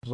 Hey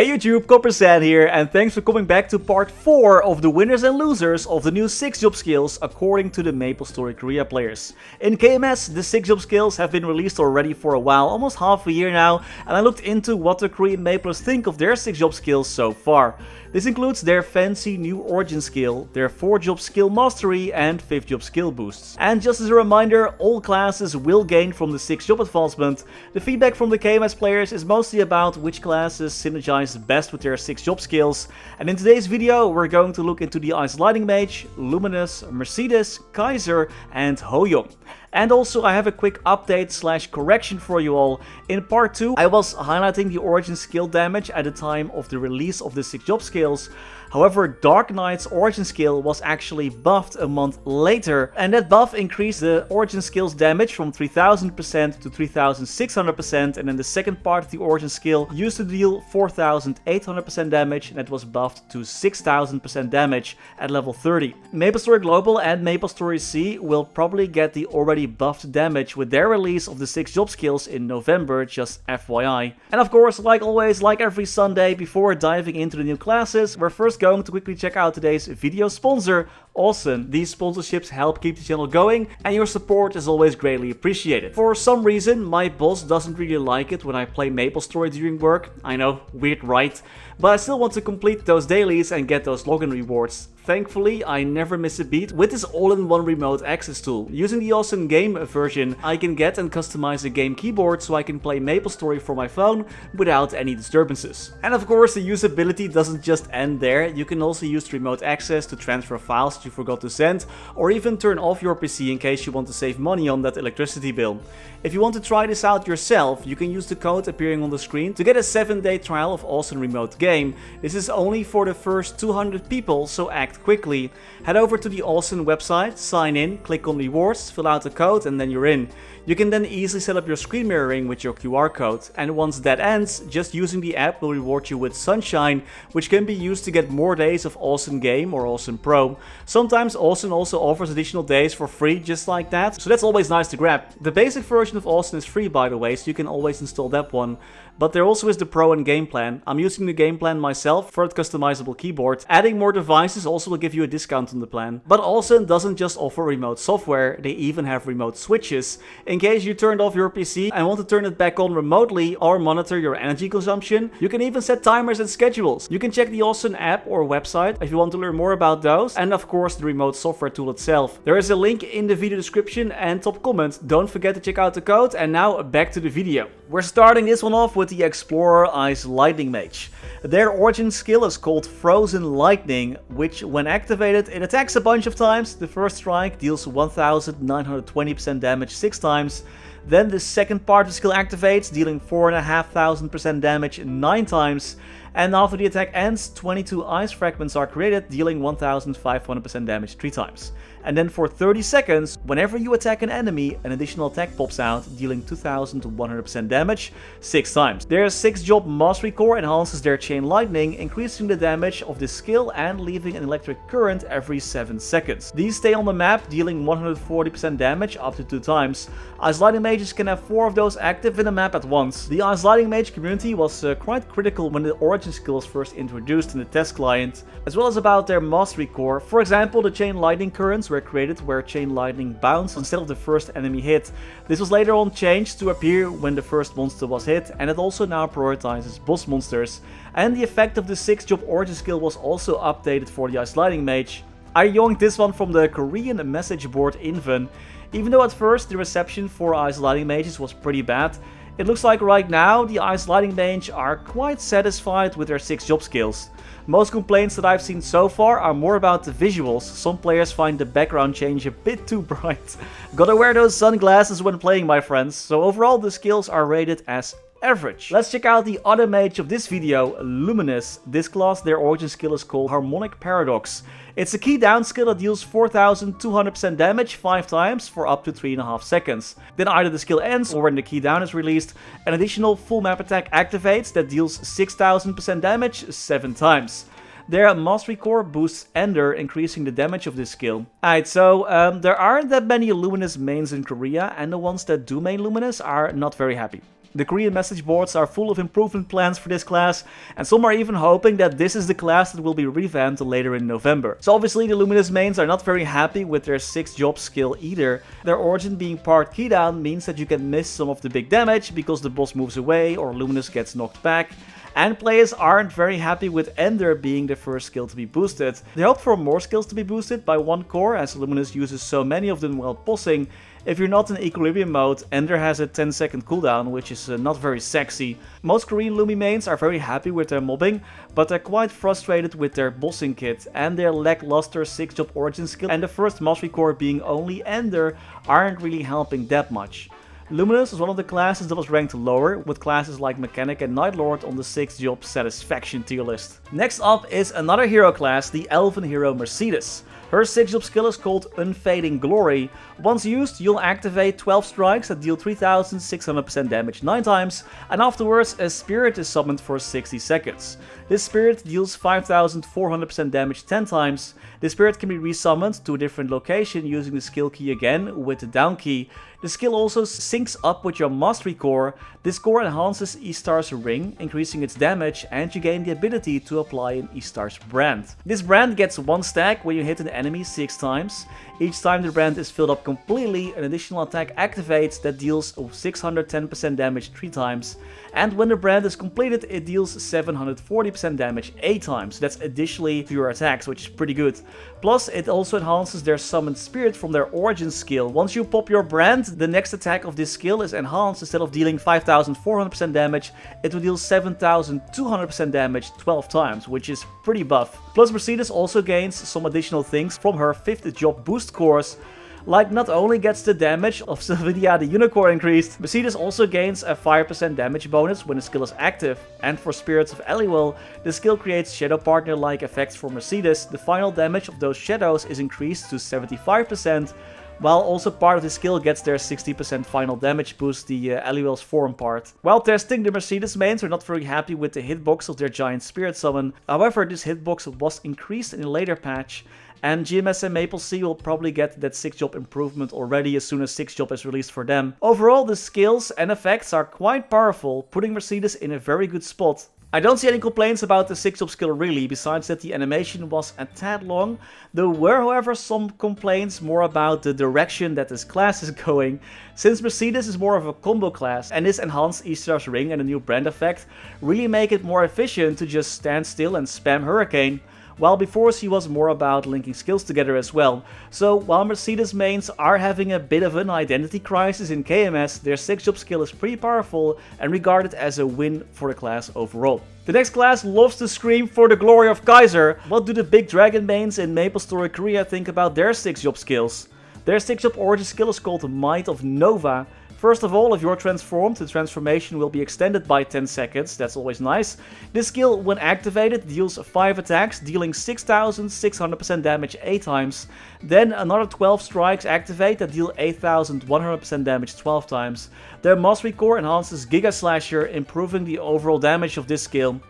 YouTube, Coppersan here, and thanks for coming back to part 4 of the winners and losers of the new 6 job skills according to the MapleStory Korea players. In KMS, the 6 job skills have been released already for a while, almost half a year now, and I looked into what the Korean Maplers think of their 6 job skills so far. This includes their fancy new origin skill, their 4 job skill mastery and 5th job skill boosts. And just as a reminder, all classes will gain from the 6 job advancement. The feedback from the KMS players is mostly about which classes synergize best with their 6 job skills. And in today's video we're going to look into the Lightning Mage, Luminous, Mercedes, Kaiser and Hoyoung. And also I have a quick update slash correction for you all. In part 2 I was highlighting the origin skill damage at the time of the release of the 6 job skills. However, Dark Knight's origin skill was actually buffed a month later, and that buff increased the origin skill's damage from 3000% to 3600%, and then the second part of the origin skill used to deal 4800% damage, and that was buffed to 6000% damage at level 30. MapleStory Global and MapleStory C will probably get the already buffed damage with their release of the 6 job skills in November, just FYI. And of course, like always, like every Sunday, before diving into the new classes, we're first going to quickly check out today's video sponsor, Awesome. These sponsorships help keep the channel going, and your support is always greatly appreciated. For some reason, my boss doesn't really like it when I play MapleStory during work. I know, weird, right? But I still want to complete those dailies and get those login rewards. Thankfully, I never miss a beat with this all-in-one remote access tool. Using the Awesome game version, I can get and customize a game keyboard so I can play MapleStory from my phone without any disturbances. And of course, the usability doesn't just end there. You can also use remote access to transfer files you forgot to send, or even turn off your PC in case you want to save money on that electricity bill. If you want to try this out yourself, you can use the code appearing on the screen to get a 7-day trial of Awesome Remote Game. This is only for the first 200 people, so act quickly. Head over to the Awesome website, sign in, click on rewards, fill out the code, and then you're in. You can then easily set up your screen mirroring with your QR code, and once that ends, just using the app will reward you with Sunshine, which can be used to get more days of Awesome Game or Awesome Pro. Sometimes Awesome also offers additional days for free just like that, so that's always nice to grab. The basic version of Awesome is free, by the way, so you can always install that one. But there also is the Pro and Game Plan. I'm using the Game Plan myself for the customizable keyboard. Adding more devices also will give you a discount on the plan. But Awesome doesn't just offer remote software, they even have remote switches. In case you turned off your PC and want to turn it back on remotely or monitor your energy consumption, you can even set timers and schedules. You can check the Awesome app or website if you want to learn more about those, and of course the remote software tool itself. There is a link in the video description and top comment. Don't forget to check out the code, and now back to the video. We're starting this one off with the Explorer Lightning Mage. Their origin skill is called Frozen Lightning, which when activated it attacks a bunch of times. The first strike deals 1920% damage 6 times. Then the second part of the skill activates, dealing 4500% damage 9 times. And after the attack ends, 22 ice fragments are created, dealing 1500% damage 3 times. And then for 30 seconds, whenever you attack an enemy, an additional attack pops out, dealing 2100% damage 6 times. Their 6 job mastery core enhances their chain lightning, increasing the damage of this skill and leaving an electric current every 7 seconds. These stay on the map, dealing 140% damage up to 2 times. Ice Lightning Mages can have 4 of those active in the map at once. The Ice Lightning Mage community was quite critical when the origin skill was first introduced in the test client, as well as about their mastery core. For example, the chain lightning currents were created where chain lightning bounced instead of the first enemy hit. This was later on changed to appear when the first monster was hit, and it also now prioritizes boss monsters. And the effect of the 6 job origin skill was also updated for the Ice Lightning Mage. I yoinked this one from the Korean message board Inven. Even though at first the reception for Ice Lightning Mages was pretty bad, it looks like right now the Ice Lightning Mage are quite satisfied with their 6 job skills. Most complaints that I've seen so far are more about the visuals. Some players find the background change a bit too bright. Gotta wear those sunglasses when playing, my friends. So overall the skills are rated as average. Let's check out the other mage of this video, Luminous. This class, their origin skill is called Harmonic Paradox. It's a key down skill that deals 4200% damage 5 times for up to 3.5 seconds. Then either the skill ends or when the key down is released, an additional full map attack activates that deals 6000% damage 7 times. Their mastery core boosts Ender, increasing the damage of this skill. Alright, so there aren't that many Luminous mains in Korea, and the ones that do main Luminous are not very happy. The Korean message boards are full of improvement plans for this class, and some are even hoping that this is the class that will be revamped later in November. So obviously the Luminous mains are not very happy with their 6th job skill either. Their origin being part keydown means that you can miss some of the big damage because the boss moves away or Luminous gets knocked back. And players aren't very happy with Ender being the first skill to be boosted. They hope for more skills to be boosted by 1 core, as Luminous uses so many of them while bossing. If you're not in equilibrium mode, Ender has a 10-second cooldown, which is not very sexy. Most Korean Lumi mains are very happy with their mobbing, but they're quite frustrated with their bossing kit, and their lackluster 6th job origin skill and the first mastery core being only Ender aren't really helping that much. Luminous is one of the classes that was ranked lower, with classes like Mechanic and Night Lord on the 6th job satisfaction tier list. Next up is another hero class, the Elven hero Mercedes. Her 6th job skill is called Unfading Glory. Once used, you'll activate 12 strikes that deal 3600% damage 9 times, and afterwards a spirit is summoned for 60 seconds. This spirit deals 5400% damage 10 times. This spirit can be resummoned to a different location using the skill key again with the down key. The skill also syncs up with your mastery core. This core enhances E-Star's ring, increasing its damage, and you gain the ability to apply an E-Star's brand. This brand gets 1 stack when you hit an enemy 6 times. Each time the brand is filled up completely, an additional attack activates that deals 610% damage 3 times. And when the brand is completed, it deals 740% damage 8 times. That's additionally to your attacks, which is pretty good. Plus, it also enhances their summoned spirit from their origin skill. Once you pop your brand, the next attack of this skill is enhanced. Instead of dealing 5400% damage, it will deal 7200% damage 12 times, which is pretty buff. Plus, Mercedes also gains some additional things from her 5th job boost cores. Like, not only gets the damage of Sylvadia the Unicorn increased, Mercedes also gains a 5% damage bonus when the skill is active. And for Spirits of Eliwell, the skill creates Shadow Partner-like effects for Mercedes. The final damage of those shadows is increased to 75%, while also part of the skill gets their 60% final damage boost, the Eliwell's forum part. While testing, the Mercedes mains are not very happy with the hitbox of their giant spirit summon. However, this hitbox was increased in a later patch, and GMS and MapleSea will probably get that 6th job improvement already as soon as 6th job is released for them. Overall, the skills and effects are quite powerful, putting Mercedes in a very good spot. I don't see any complaints about the 6th job skill really, besides that the animation was a tad long. There were however some complaints more about the direction that this class is going. Since Mercedes is more of a combo class, and this enhanced E-Star's ring and a new brand effect really make it more efficient to just stand still and spam Hurricane, while before she was more about linking skills together as well. So while Mercedes mains are having a bit of an identity crisis in KMS, their 6th job skill is pretty powerful and regarded as a win for the class overall. The next class loves to scream for the glory of Kaiser. What do the big dragon mains in MapleStory Korea think about their 6th job skills? Their 6th job origin skill is called Might of Nova. First of all, if you're transformed, the transformation will be extended by 10 seconds, that's always nice. This skill, when activated, deals 5 attacks, dealing 6600% damage 8 times. Then another 12 strikes activate that deal 8100% damage 12 times. Their Mastery Core enhances Giga Slasher, improving the overall damage of this skill.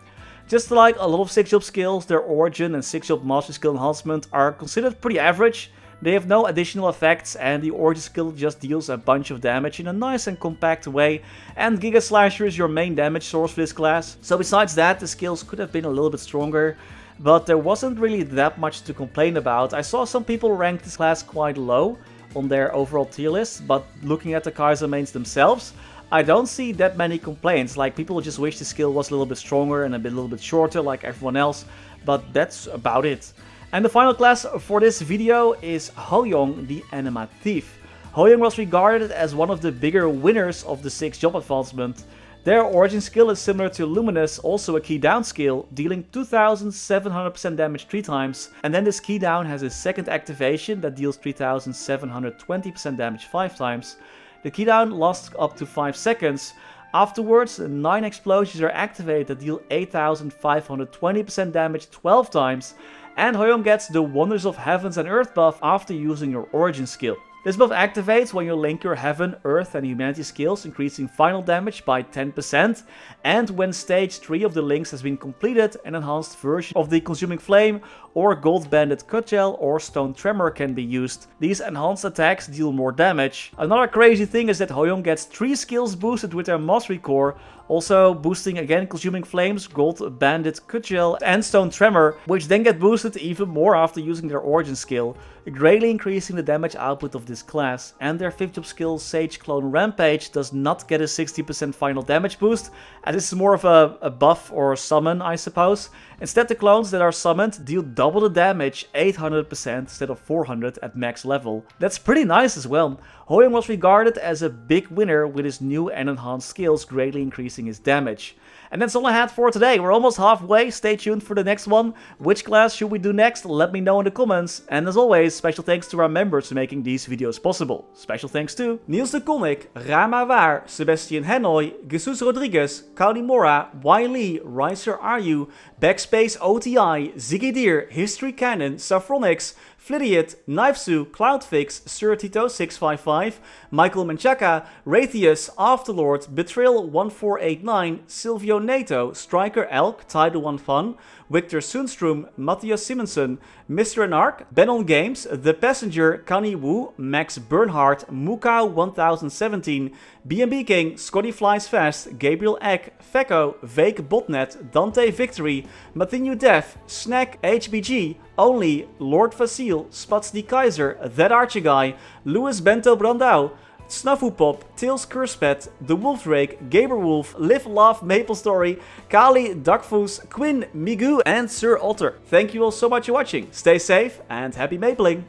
Just like a lot of 6th job skills, their origin and 6th job mastery skill enhancement are considered pretty average. They have no additional effects, and the origin skill just deals a bunch of damage in a nice and compact way, and Giga Slasher is your main damage source for this class. So besides that, the skills could have been a little bit stronger, but there wasn't really that much to complain about. I saw some people rank this class quite low on their overall tier list, but looking at the Kaiser mains themselves, I don't see that many complaints. Like, people just wish the skill was a little bit stronger and a little bit shorter like everyone else, but that's about it. And the final class for this video is Hoyoung, the Anima Thief. Hoyoung was regarded as one of the bigger winners of the 6th job advancement. Their origin skill is similar to Luminous, also a key down skill, dealing 2700% damage 3 times. And then this key down has a second activation that deals 3720% damage 5 times. The key down lasts up to 5 seconds. Afterwards, 9 explosions are activated that deal 8520% damage 12 times. And Hoyoung gets the Wonders of Heavens and Earth buff after using your origin skill. This buff activates when you link your Heaven, Earth and Humanity skills, increasing final damage by 10%, and when stage 3 of the links has been completed, an enhanced version of the Consuming Flame or Gold Banded Cudgel or Stone Tremor can be used. These enhanced attacks deal more damage. Another crazy thing is that Hoyoung gets 3 skills boosted with their Mastery Core, also boosting again Consuming Flames, Gold Banded Cudgel and Stone Tremor, which then get boosted even more after using their Origin skill, greatly increasing the damage output of this class. And their 5th job skill, Sage Clone Rampage, does not get a 60% final damage boost, as this is more of a buff or summon, I suppose. Instead, the clones that are summoned deal double the damage, 800% instead of 400 at max level. That's pretty nice as well. Hoyoung was regarded as a big winner with his new and enhanced skills greatly increasing his damage. And that's all I had for today. We're almost halfway. Stay tuned for the next one. Which class should we do next? Let me know in the comments. And as always, special thanks to our members for making these videos possible. Special thanks to Niels de Coninck, Raar maar waar, Sebastian Hanoy, Jesus Rodriguez, Kaudimora, Wiley, Riser Are BackSpaceOTI, Ziggy Historycanon, Saffronyx, Flidiot, Knifesu, Cloudfix, Surtito655, Michael Menchaca, Rathius, Afterlord, Betrayal 1489, Silvio Nato, Striker Elk, Tidal1 Fun, Victor Sundstrom, Mathias Simonsson, Mr. Anarch, Benon Games, The Passenger, Kani Wu, Max Bernhardt, Mukau 1017, BNB King, Scotty Flies Fast, Gabriel Eck, Fecko, Vake Botnet, Dante Victory, Mathinu Def, Snack, HBG, Only, Lord Facile, Spatsny Kaiser, That Archer Guy, Louis Bento Brandau, Snufflepop, Tails Curspet, The Wolf Drake, Gaber Wolf, Live Love MapleStory, Kali, Duckfoos, Quinn, Migu and Sir Otter. Thank you all so much for watching. Stay safe and happy mapling!